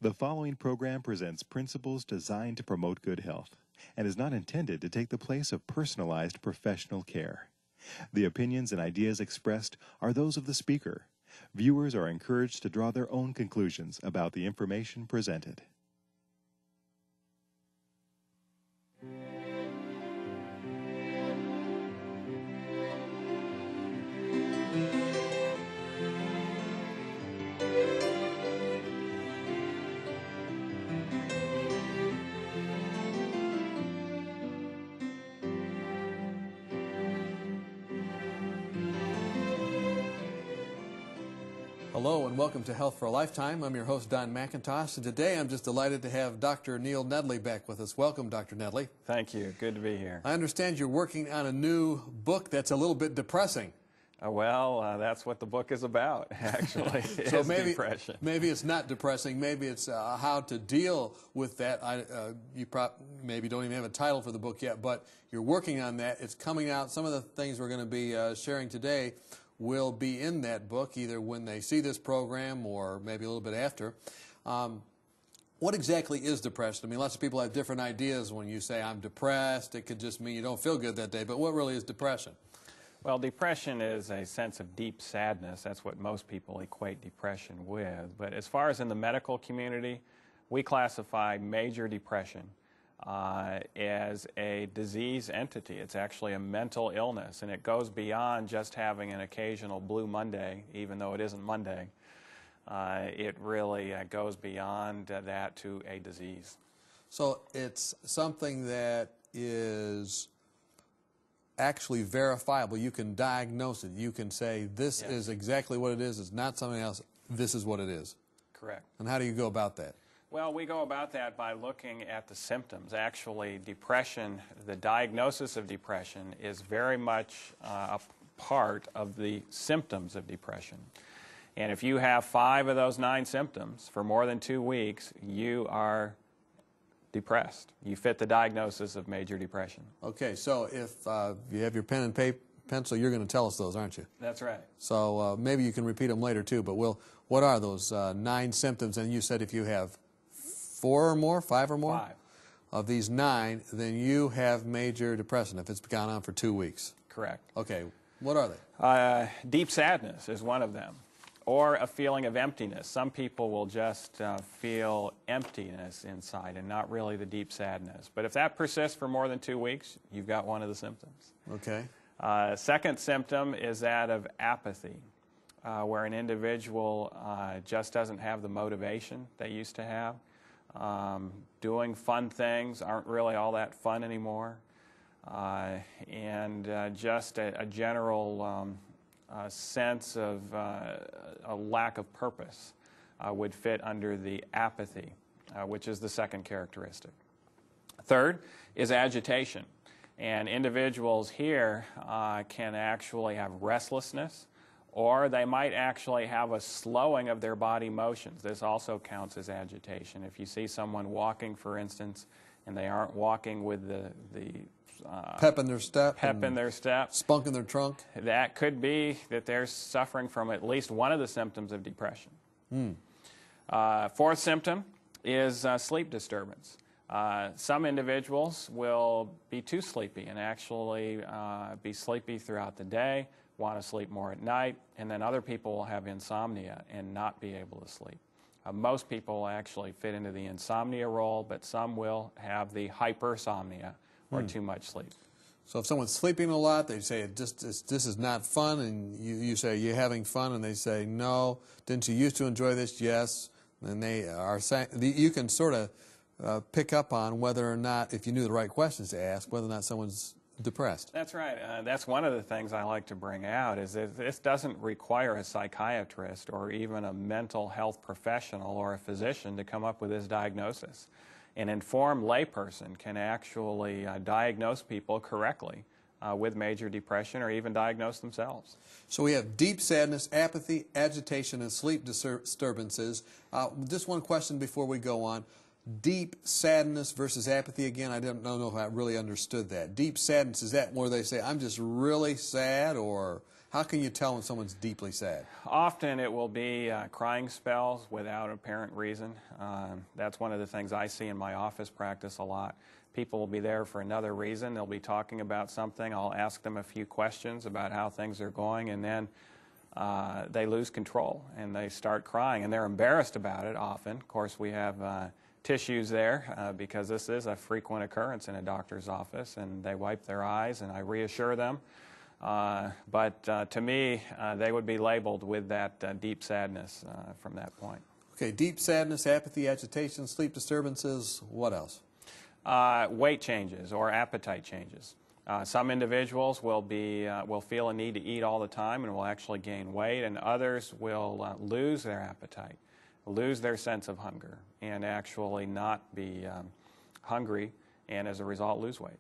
The following program presents principles designed to promote good health and is not intended to take the place of personalized professional care. The opinions and ideas expressed are those of the speaker. Viewers are encouraged to draw their own conclusions about the information presented. Hello and welcome to Health for a Lifetime. I'm your host, Don McIntosh, and today I'm just delighted to have Dr. Neil Nedley back with us. Welcome, Dr. Nedley. Thank you. Good to be here. I understand you're working on a new book that's a little bit depressing. That's what the book is about, actually. So maybe, depression. Maybe it's not depressing. Maybe it's how to deal with that. You maybe don't even have a title for the book yet, but you're working on that. It's coming out. Some of the things we're going to be sharing today will be in that book, either when they see this program or maybe a little bit after. What exactly is depression? I mean, lots of people have different ideas when you say, I'm depressed. It could just mean you don't feel good that day, but what really is depression? Well, depression is a sense of deep sadness. That's what most people equate depression with. But as far as in the medical community, we classify major depression as a disease entity. It's actually a mental illness, and it goes beyond just having an occasional blue Monday, even though it isn't Monday. It really goes beyond that to a disease. So it's something that is actually verifiable. You can diagnose it. You can say, this Yes. is exactly what it is. It's not something else. This is what it is. Correct. And how do you go about that? Well, we go about that by looking at the symptoms. Actually, depression, the diagnosis of depression is very much a part of the symptoms of depression. And if you have 5 of those 9 symptoms for more than 2 weeks, you are depressed. You fit the diagnosis of major depression. Okay, so if you have your pen and pencil, you're going to tell us those, aren't you? That's right. So maybe you can repeat them later too, but what are those 9 symptoms? And you said if you have 4 or more, 5 or more? 5. Of these 9, then you have major depression if it's gone on for 2 weeks. Correct. Okay, what are they? Deep sadness is one of them, or a feeling of emptiness. Some people will just feel emptiness inside and not really the deep sadness. But if that persists for more than 2 weeks, you've got one of the symptoms. Okay. Second symptom is that of apathy, where an individual just doesn't have the motivation they used to have. Doing fun things aren't really all that fun anymore. And just a general sense of a lack of purpose would fit under the apathy, which is the second characteristic. Third is agitation. And individuals here can actually have restlessness, or they might actually have a slowing of their body motions. This also counts as agitation. If you see someone walking, for instance, and they aren't walking with the pep in their step. Spunk in their trunk. That could be that they're suffering from at least one of the symptoms of depression. Fourth symptom is sleep disturbance. Some individuals will be too sleepy and actually be sleepy throughout the day, want to sleep more at night, and then other people will have insomnia and not be able to sleep. Most people will actually fit into the insomnia role, but some will have the hypersomnia, or too much sleep. So if someone's sleeping a lot, they say, this is not fun, and you say, you're having fun, and they say, no. Didn't you used to enjoy this? Yes. And they are saying, you can sort of pick up on whether or not, if you knew the right questions to ask, whether or not someone's depressed. That's right. That's one of the things I like to bring out, is that this doesn't require a psychiatrist or even a mental health professional or a physician to come up with this diagnosis. An informed layperson can actually diagnose people correctly with major depression, or even diagnose themselves. So we have deep sadness, apathy, agitation, and sleep disturbances. Just one question before we go on. Deep sadness versus apathy, again, I don't know if I really understood that. Deep sadness, is that where they say, I'm just really sad, or How can you tell when someone's deeply sad? Often it will be crying spells without apparent reason. That's one of the things I see in my office practice a lot. People will be there for another reason. They'll be talking about something. I'll ask them a few questions about how things are going, and then they lose control and they start crying, and they're embarrassed about it often. Of course, we have tissues there because this is a frequent occurrence in a doctor's office, and they wipe their eyes and I reassure them. But to me, they would be labeled with that deep sadness from that point. Okay, deep sadness, apathy, agitation, sleep disturbances, what else? Weight changes or appetite changes. Some individuals will feel a need to eat all the time and will actually gain weight, and others will lose their appetite, lose their sense of hunger, and actually not be hungry, and as a result lose weight.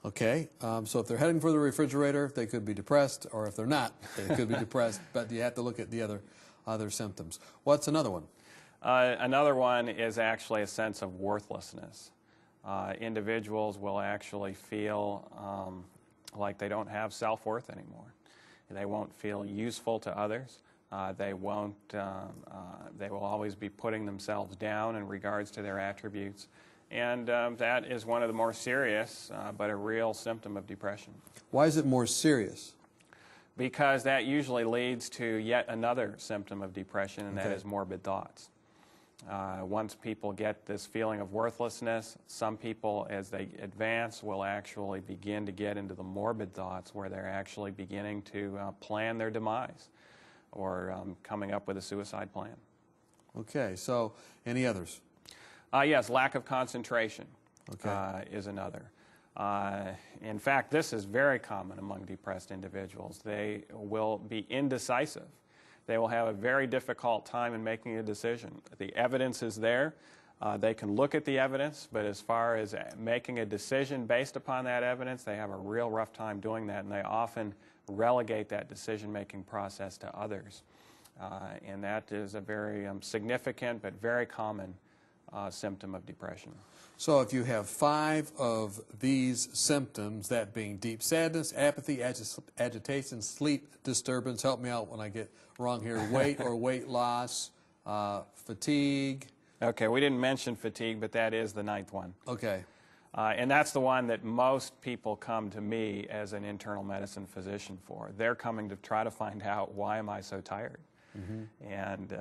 Okay, so if they're heading for the refrigerator, they could be depressed, or if they're not, they could be depressed, but you have to look at the other symptoms. What's another one? Another one is actually a sense of worthlessness. Individuals will actually feel like they don't have self-worth anymore. They won't feel useful to others. They will always be putting themselves down in regards to their attributes. And that is one of the more serious, but a real symptom of depression. Why is it more serious? Because that usually leads to yet another symptom of depression, and that is morbid thoughts. Once people get this feeling of worthlessness, some people, as they advance, will actually begin to get into the morbid thoughts where they're actually beginning to plan their demise or coming up with a suicide plan. Okay, so any others? Yes, lack of concentration is another. In fact, this is very common among depressed individuals. They will be indecisive. They will have a very difficult time in making a decision. The evidence is there. They can look at the evidence, but as far as making a decision based upon that evidence, they have a real rough time doing that, and they often relegate that decision-making process to others. And that is a very significant but very common symptom of depression. So if you have 5 of these symptoms, that being deep sadness, apathy, agitation, sleep disturbance, help me out when I get wrong here, weight or weight loss, fatigue. Okay, we didn't mention fatigue, but that is the 9th one. Okay. And that's the one that most people come to me as an internal medicine physician for. They're coming to try to find out, why am I so tired? Mm-hmm. And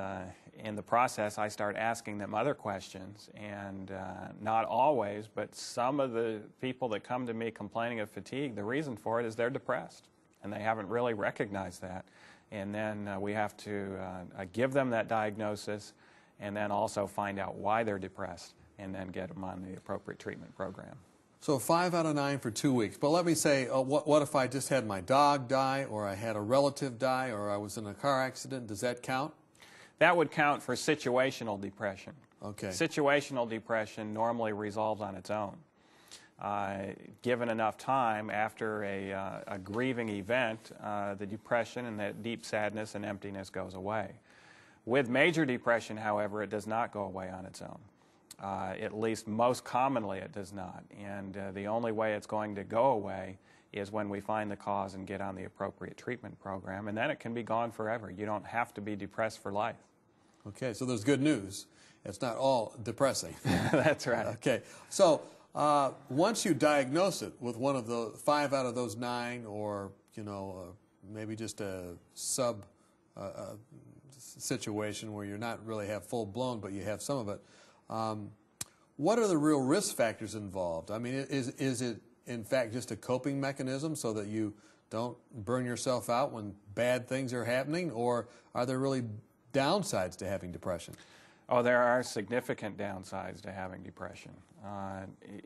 in the process, I start asking them other questions, and not always, but some of the people that come to me complaining of fatigue, the reason for it is they're depressed, and they haven't really recognized that. And then we have to give them that diagnosis, and then also find out why they're depressed, and then get them on the appropriate treatment program. So 5 out of 9 for 2 weeks. But let me say, what if I just had my dog die, or I had a relative die, or I was in a car accident? Does that count? That would count for situational depression. Okay. Situational depression normally resolves on its own. Given enough time after a grieving event, the depression and that deep sadness and emptiness goes away. With major depression, however, it does not go away on its own. At least most commonly it does not. And the only way it's going to go away is when we find the cause and get on the appropriate treatment program, and then it can be gone forever. You don't have to be depressed for life. Okay, so there's good news. It's not all depressing. That's right. Okay, so once you diagnose it with one of the 5 out of those 9, or maybe just a sub situation where you're not really have full blown, but you have some of it. What are the real risk factors involved? I mean, is it in fact just a coping mechanism so that you don't burn yourself out when bad things are happening, or are there really downsides to having depression? Oh, there are significant downsides to having depression.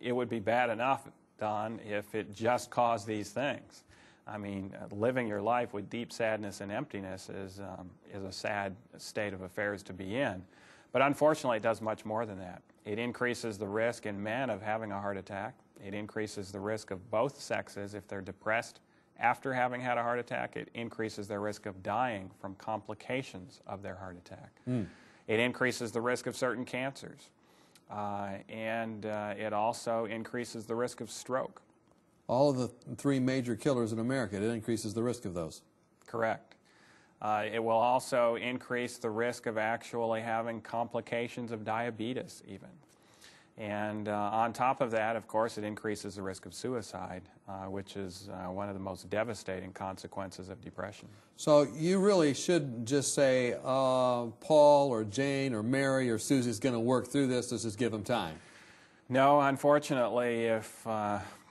It would be bad enough, Don, if it just caused these things. I mean, living your life with deep sadness and emptiness is a sad state of affairs to be in. But unfortunately, it does much more than that. It increases the risk in men of having a heart attack. It increases the risk of both sexes if they're depressed after having had a heart attack. It increases their risk of dying from complications of their heart attack. It increases the risk of certain cancers. And it also increases the risk of stroke. All of the 3 major killers in America, it increases the risk of those. Correct. It will also increase the risk of actually having complications of diabetes even. And on top of that, of course, it increases the risk of suicide, which is one of the most devastating consequences of depression. So you really shouldn't just say, Paul or Jane or Mary or Susie's going to work through this, let's just give them time. No, unfortunately, if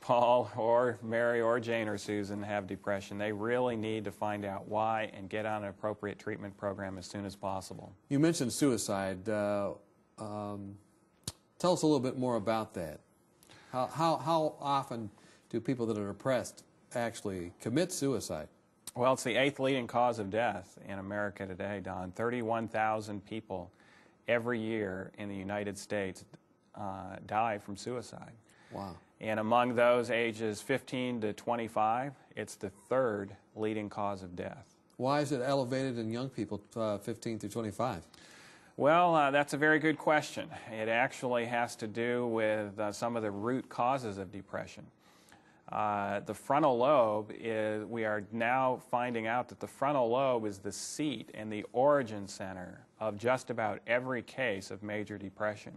Paul or Mary or Jane or Susan have depression, they really need to find out why and get on an appropriate treatment program as soon as possible. You mentioned suicide. Tell us a little bit more about that. How often do people that are depressed actually commit suicide? Well, it's the 8th leading cause of death in America today, Don. 31,000 people every year in the United States die from suicide. Wow. And among those ages 15 to 25, it's the 3rd leading cause of death. Why is it elevated in young people 15 through 25? Well, that's a very good question. It actually has to do with some of the root causes of depression. The frontal lobe we are now finding out that the frontal lobe is the seat and the origin center of just about every case of major depression.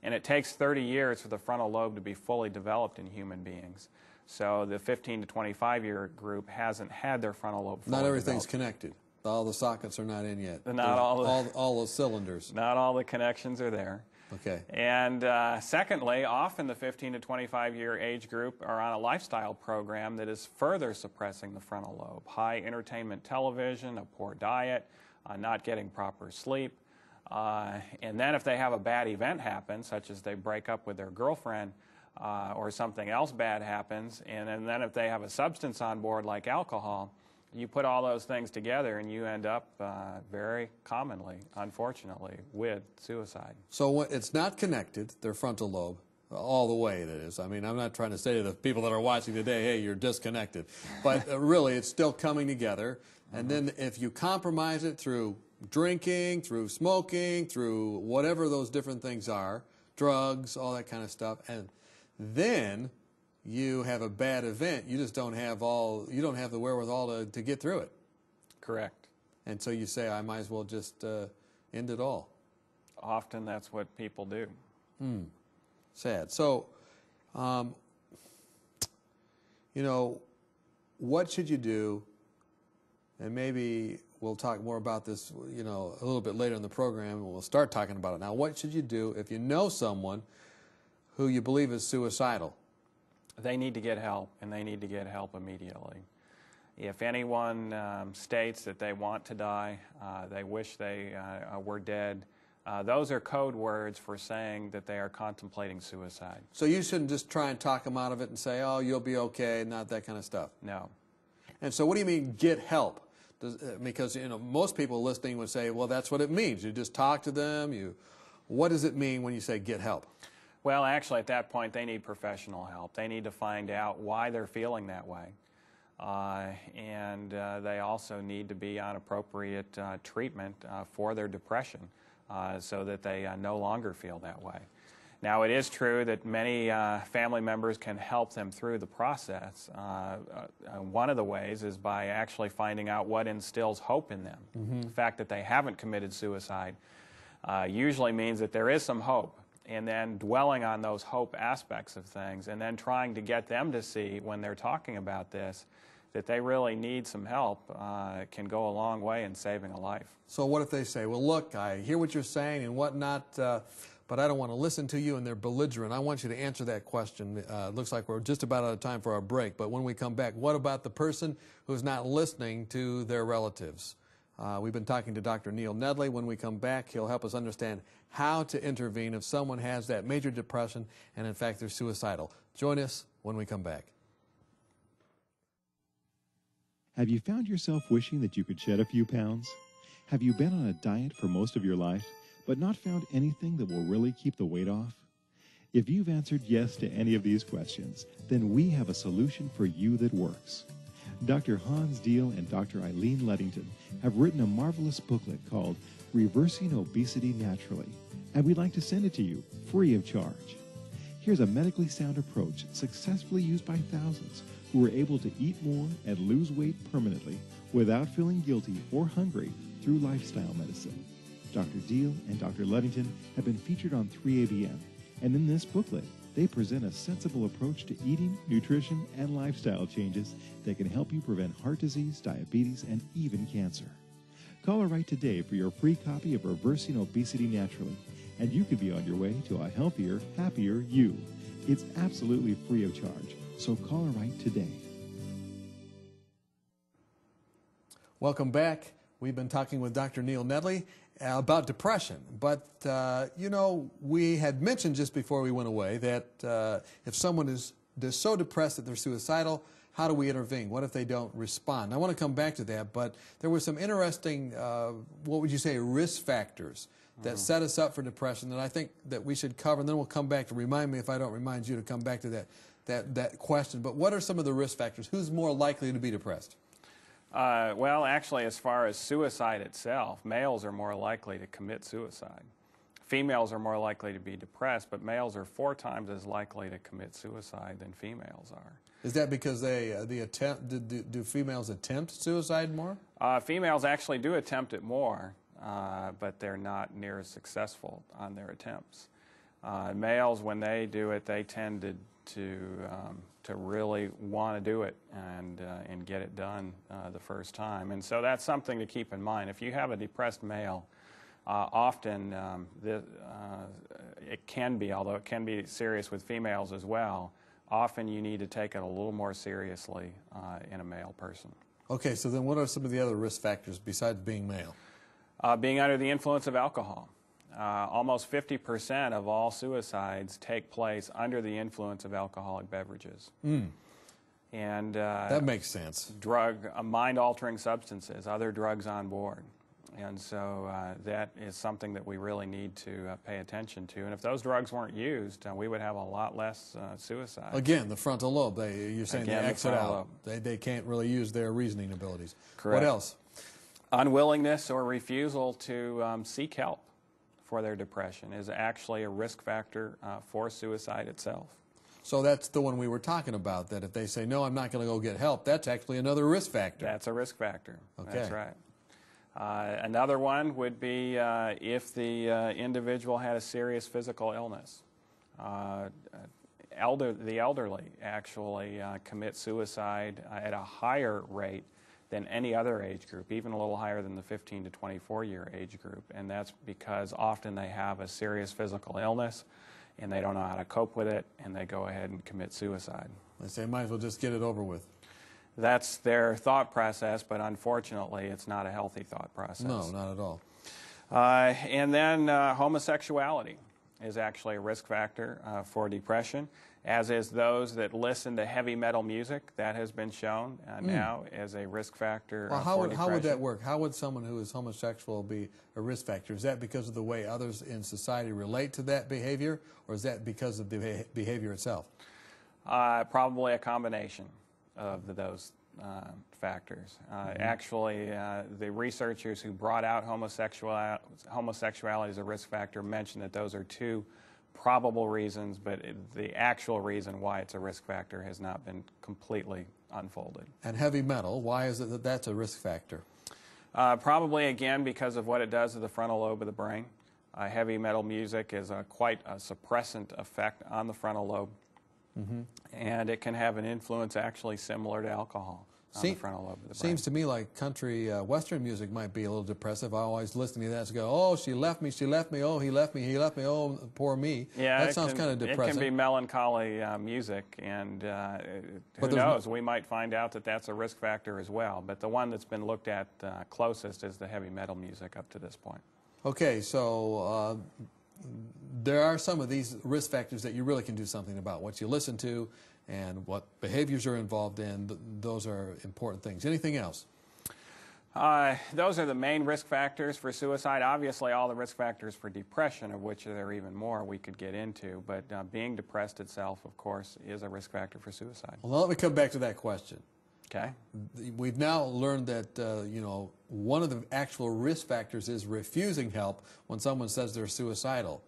And it takes 30 years for the frontal lobe to be fully developed in human beings. So the 15 to 25-year group hasn't had their frontal lobe fully Not everything's developed. connected. All the sockets are not in yet. Not all the cylinders. Not all the connections are there. Okay. And secondly, often the 15 to 25-year age group are on a lifestyle program that is further suppressing the frontal lobe. High entertainment television, a poor diet, not getting proper sleep. And then if they have a bad event happen, such as they break up with their girlfriend or something else bad happens, and then if they have a substance on board like alcohol, you put all those things together and you end up very commonly, unfortunately, with suicide. So it's not connected, their frontal lobe, all the way it is. I mean, I'm not trying to say to the people that are watching today, hey, you're disconnected. But really, it's still coming together. And then if you compromise it through drinking, through smoking, through whatever those different things are, drugs, all that kind of stuff, and then you have a bad event, you just don't have the wherewithal to get through it. Correct. And so you say, I might as well just end it all. Often that's what people do. Sad. So, what should you do? And maybe we'll talk more about this, a little bit later in the program, and we'll start talking about it now. What should you do if you know someone who you believe is suicidal? They need to get help, and they need to get help immediately. If anyone states that they want to die, they wish they were dead, those are code words for saying that they are contemplating suicide. So you shouldn't just try and talk them out of it and say, oh, you'll be okay, not that kind of stuff. No. And so what do you mean, get help? Because most people listening would say, well, that's what it means. You just talk to them. What does it mean when you say get help? Well, actually, at that point, they need professional help. They need to find out why they're feeling that way. And they also need to be on appropriate treatment for their depression so that they no longer feel that way. Now, it is true that many family members can help them through the process. One of the ways is by actually finding out what instills hope in them. The fact that they haven't committed suicide usually means that there is some hope, and then dwelling on those hope aspects of things, and then trying to get them to see when they're talking about this that they really need some help can go a long way in saving a life. So what if they say, well, look, I hear what you're saying and whatnot, but I don't want to listen to you, and they're belligerent. I want you to answer that question. It looks like we're just about out of time for our break, but when we come back, what about the person who's not listening to their relatives? We've been talking to Dr. Neil Nedley. When we come back, he'll help us understand how to intervene if someone has that major depression and, in fact, they're suicidal. Join us when we come back. Have you found yourself wishing that you could shed a few pounds? Have you been on a diet for most of your life, but not found anything that will really keep the weight off? If you've answered yes to any of these questions, then we have a solution for you that works. Dr. Hans Deal and Dr. Eileen Leddington have written a marvelous booklet called Reversing Obesity Naturally, and we'd like to send it to you free of charge. Here's a medically sound approach successfully used by thousands who were able to eat more and lose weight permanently without feeling guilty or hungry through lifestyle medicine. Dr. Deal and Dr. Ludington have been featured on 3ABN, and in this booklet, they present a sensible approach to eating, nutrition, and lifestyle changes that can help you prevent heart disease, diabetes, and even cancer. Call or write today for your free copy of Reversing Obesity Naturally, and you could be on your way to a healthier, happier you. It's absolutely free of charge, so call or write today. Welcome back. We've been talking with Dr. Neil Nedley about depression, but you know, we had mentioned just before we went away that if someone is so depressed that they're suicidal, how do we intervene? What if they don't respond? I want to come back to that, but there were some interesting, what would you say, risk factors that set us up for depression that I think that we should cover, and then we'll come back to remind me if I don't remind you to come back to that question. But what are some of the risk factors? Who's more likely to be depressed? Well, actually, as far as suicide itself, males are more likely to commit suicide. Females are more likely to be depressed, but males are 4 times as likely to commit suicide than females are. Is that because do females attempt suicide more? Females actually do attempt it more, but they're not near as successful on their attempts. Males, when they do it, they tend to really want to do it and get it done the first time. And so that's something to keep in mind. If you have a depressed male, often it can be, although it can be serious with females as well, often you need to take it a little more seriously in a male person. Okay, so then what are some of the other risk factors besides being male? Being under the influence of alcohol. Almost 50% of all suicides take place under the influence of alcoholic beverages. And that makes sense. Mind-altering substances, other drugs on board. And so that is something that we really need to pay attention to. And if those drugs weren't used, we would have a lot less suicide. Again, the frontal lobe, you're saying Again, they exit out. lobe. They can't really use their reasoning abilities. Correct. What else? Unwillingness or refusal to seek help for their depression is actually a risk factor for suicide itself. So that's the one we were talking about, that if they say, no, I'm not going to go get help, that's actually another risk factor. That's a risk factor. Okay. That's right. Another one would be if the individual had a serious physical illness. The elderly actually commit suicide at a higher rate than any other age group, even a little higher than the 15 to 24-year age group. And that's because often they have a serious physical illness and they don't know how to cope with it, and they go ahead and commit suicide. They say, might as well just get it over with. That's their thought process, but unfortunately it's not a healthy thought process. No, not at all. And then homosexuality is actually a risk factor for depression, as is those that listen to heavy metal music. That has been shown now as a risk factor well, for depression. How would that work? How would someone who is homosexual be a risk factor? Is that because of the way others in society relate to that behavior, or is that because of the behavior itself? Probably a combination of those factors. Actually, the researchers who brought out homosexuality as a risk factor mentioned that those are 2 probable reasons, but the actual reason why it's a risk factor has not been completely unfolded. And heavy metal, why is it that that's a risk factor? Probably, again, because of what it does to the frontal lobe of the brain. Heavy metal music is quite a suppressant effect on the frontal lobe. And it can have an influence actually similar to alcohol on the frontal lobe of the brain. Seems to me like country western music might be a little depressive. I always listen to that and go, oh, she left me, oh, he left me, oh, poor me. Yeah, that sounds kind of depressing. It can be melancholy music, and who knows, we might find out that that's a risk factor as well. But the one that's been looked at closest is the heavy metal music up to this point. Okay, so there are some of these risk factors that you really can do something about. What you listen to and what behaviors you're involved in, those are important things. Anything else? Those are the main risk factors for suicide. Obviously, all the risk factors for depression, of which there are even more we could get into, but being depressed itself, of course, is a risk factor for suicide. Well, let me come back to that question. Okay. We've now learned that, you know, one of the actual risk factors is refusing help when someone says they're suicidal.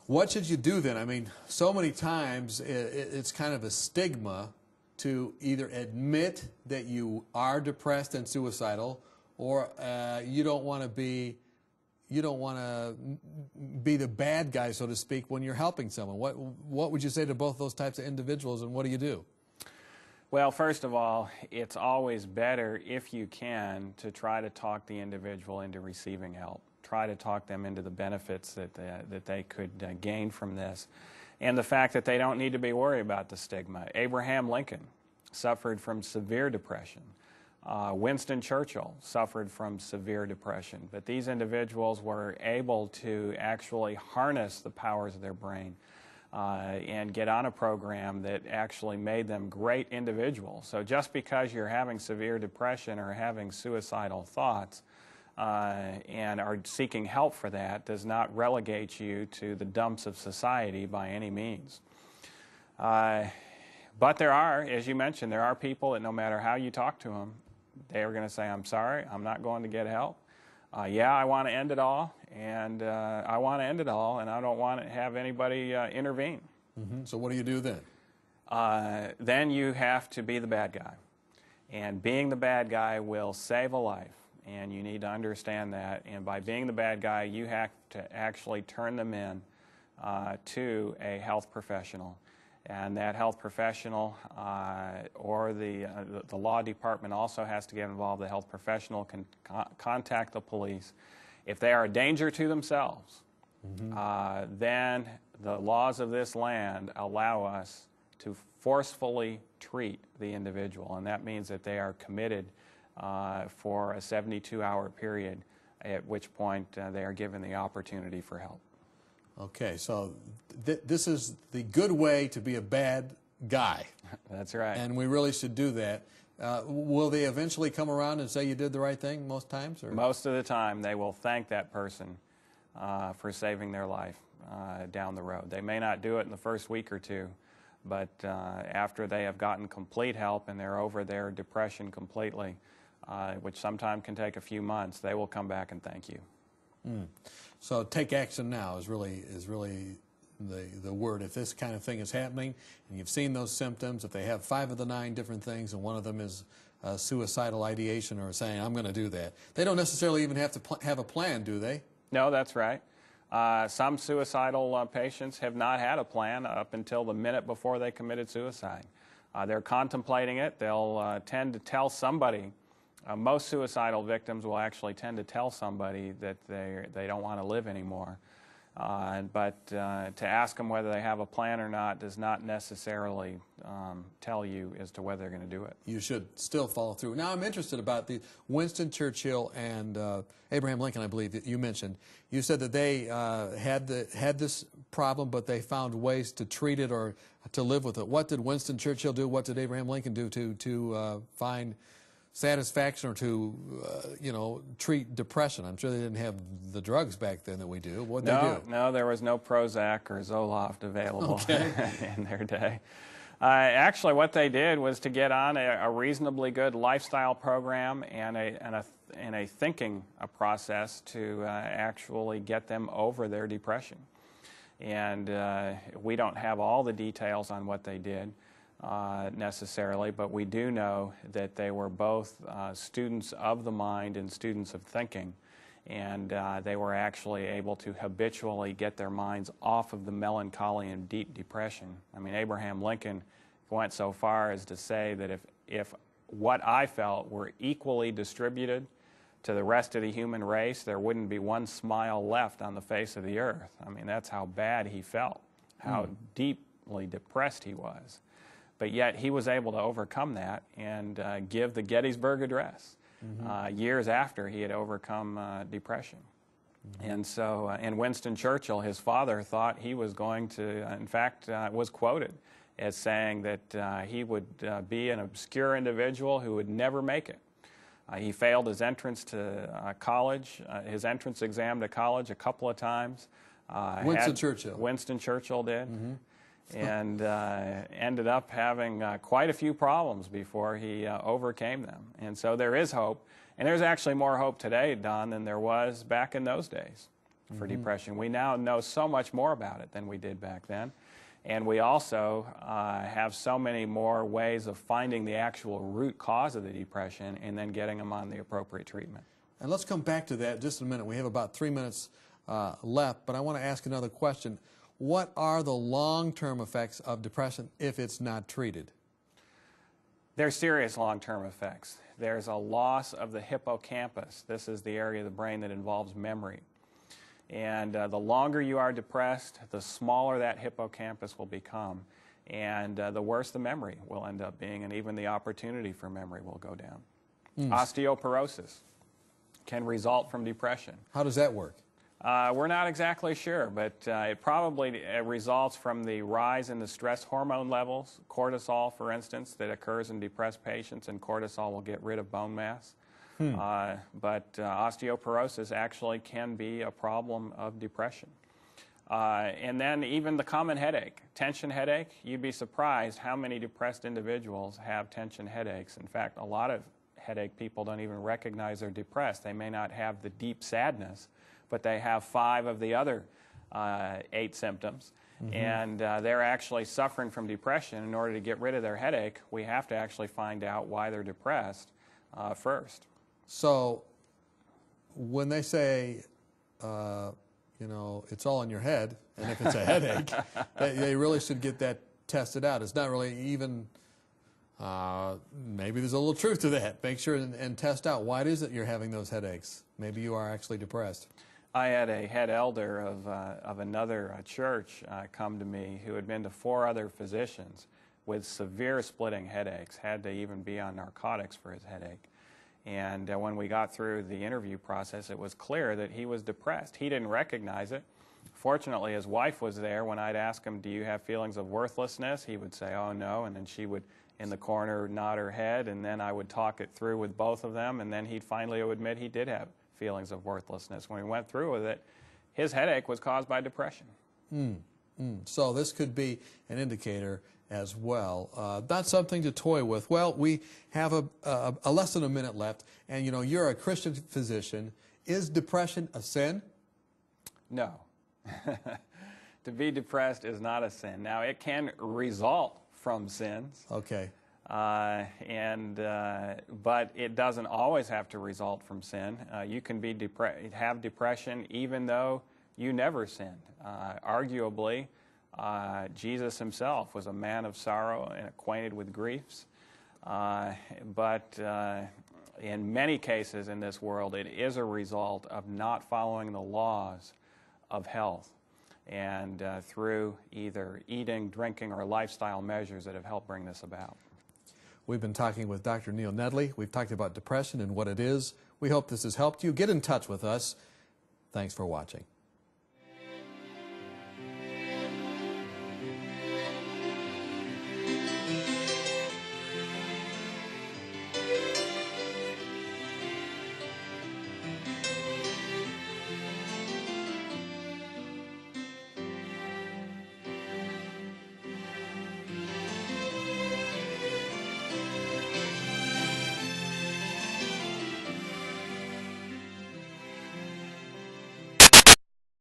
What should you do then? I mean, so many times it's kind of a stigma to either admit that you are depressed and suicidal, or you don't want to be the bad guy, so to speak, when you're helping someone. What would you say to both those types of individuals, and what do you do? Well, first of all, it's always better, if you can, to try to talk the individual into receiving help. Try to talk them into the benefits that they could gain from this, and the fact that they don't need to be worried about the stigma. Abraham Lincoln suffered from severe depression. Winston Churchill suffered from severe depression, but these individuals were able to actually harness the powers of their brain and get on a program that actually made them great individuals. So just because you're having severe depression or having suicidal thoughts and are seeking help for that does not relegate you to the dumps of society by any means. But there are, as you mentioned, there are people that no matter how you talk to them, they are going to say, I'm sorry, I'm not going to get help. Yeah, I want to end it all, and I want to end it all, and I don't want to have anybody intervene. Mm-hmm. So what do you do then? Then you have to be the bad guy. And being the bad guy will save a life, and you need to understand that. And by being the bad guy, you have to actually turn them in to a health professional. And that health professional or the law department also has to get involved. The health professional can contact the police. If they are a danger to themselves, then the laws of this land allow us to forcefully treat the individual. And that means that they are committed for a 72-hour period, at which point they are given the opportunity for help. Okay, so this is the good way to be a bad guy. That's right. And we really should do that. Will they eventually come around and say you did the right thing most times? Or? Most of the time, they will thank that person for saving their life down the road. They may not do it in the first week or two, but after they have gotten complete help and they're over their depression completely, which sometimes can take a few months, they will come back and thank you. Mm. So take action now is really the word. If this kind of thing is happening and you've seen those symptoms, if they have 5 of the 9 different things and one of them is suicidal ideation or saying, I'm going to do that, they don't necessarily even have to have a plan, do they? No, that's right. Some suicidal patients have not had a plan up until the minute before they committed suicide. They're contemplating it. They'll tend to tell somebody. Most suicidal victims will actually tend to tell somebody that they don't want to live anymore. But to ask them whether they have a plan or not does not necessarily tell you as to whether they're going to do it. You should still follow through. Now I'm interested about the Winston Churchill and Abraham Lincoln, I believe that you mentioned. You said that they had this problem, but they found ways to treat it or to live with it. What did Winston Churchill do? What did Abraham Lincoln do to find satisfaction or to, treat depression? I'm sure they didn't have the drugs back then that we do. What did they do? No, there was no Prozac or Zoloft available in their day. Actually, what they did was to get on a reasonably good lifestyle program and a thinking process to actually get them over their depression. And we don't have all the details on what they did. Necessarily, but we do know that they were both students of the mind and students of thinking, and they were actually able to habitually get their minds off of the melancholy and deep depression. I mean, Abraham Lincoln went so far as to say that if what I felt were equally distributed to the rest of the human race, there wouldn't be one smile left on the face of the earth. I mean, that's how bad he felt, how deeply depressed he was. But yet he was able to overcome that and give the Gettysburg Address years after he had overcome depression. And so, and Winston Churchill, his father, thought he was going to, in fact, was quoted as saying that he would be an obscure individual who would never make it. He failed his entrance to college, his entrance exam to college a couple of times. Winston Churchill did. And ended up having quite a few problems before he overcame them. And so there is hope. And there's actually more hope today, Don, than there was back in those days. for depression. We now know so much more about it than we did back then. And we also have so many more ways of finding the actual root cause of the depression and then getting them on the appropriate treatment. And let's come back to that just in a minute. We have about 3 minutes left, but I want to ask another question. What are the long-term effects of depression if it's not treated? There's serious long-term effects. There's a loss of the hippocampus. This is the area of the brain that involves memory. And the longer you are depressed, the smaller that hippocampus will become. And the worse the memory will end up being, and even the opportunity for memory will go down. Osteoporosis can result from depression. How does that work? We're not exactly sure, but it probably results from the rise in the stress hormone levels. Cortisol, for instance, that occurs in depressed patients, and cortisol will get rid of bone mass. But osteoporosis actually can be a problem of depression. And then even the common headache, tension headache, you'd be surprised how many depressed individuals have tension headaches. In fact, a lot of headache people don't even recognize they're depressed. They may not have the deep sadness, but they have 5 of the other 8 symptoms. And they're actually suffering from depression. In order to get rid of their headache, we have to actually find out why they're depressed first. So when they say, you know, it's all in your head, and if it's a headache, they really should get that tested out. It's not really even, maybe there's a little truth to that. Make sure and test out why it is that you're having those headaches. Maybe you are actually depressed. I had a head elder of another church come to me who had been to 4 other physicians with severe splitting headaches, had to even be on narcotics for his headache. And when we got through the interview process, it was clear that he was depressed. He didn't recognize it. Fortunately, his wife was there. When I'd ask him, do you have feelings of worthlessness? He would say, oh, no. And then she would, in the corner, nod her head. And then I would talk it through with both of them. And then he'd finally admit he did have feelings of worthlessness. When we went through with it, his headache was caused by depression. So this could be an indicator as well. That's something to toy with. Well, we have a less than a minute left, and you know, you're a Christian physician. Is depression a sin? No. To be depressed is not a sin. Now, it can result from sins. Okay. But it doesn't always have to result from sin. You can be have depression even though you never sinned. Arguably, Jesus himself was a man of sorrow and acquainted with griefs. But in many cases in this world, it is a result of not following the laws of health, and through either eating, drinking, or lifestyle measures that have helped bring this about. We've been talking with Dr. Neil Nedley. We've talked about depression and what it is. We hope this has helped you. Get in touch with us. Thanks for watching.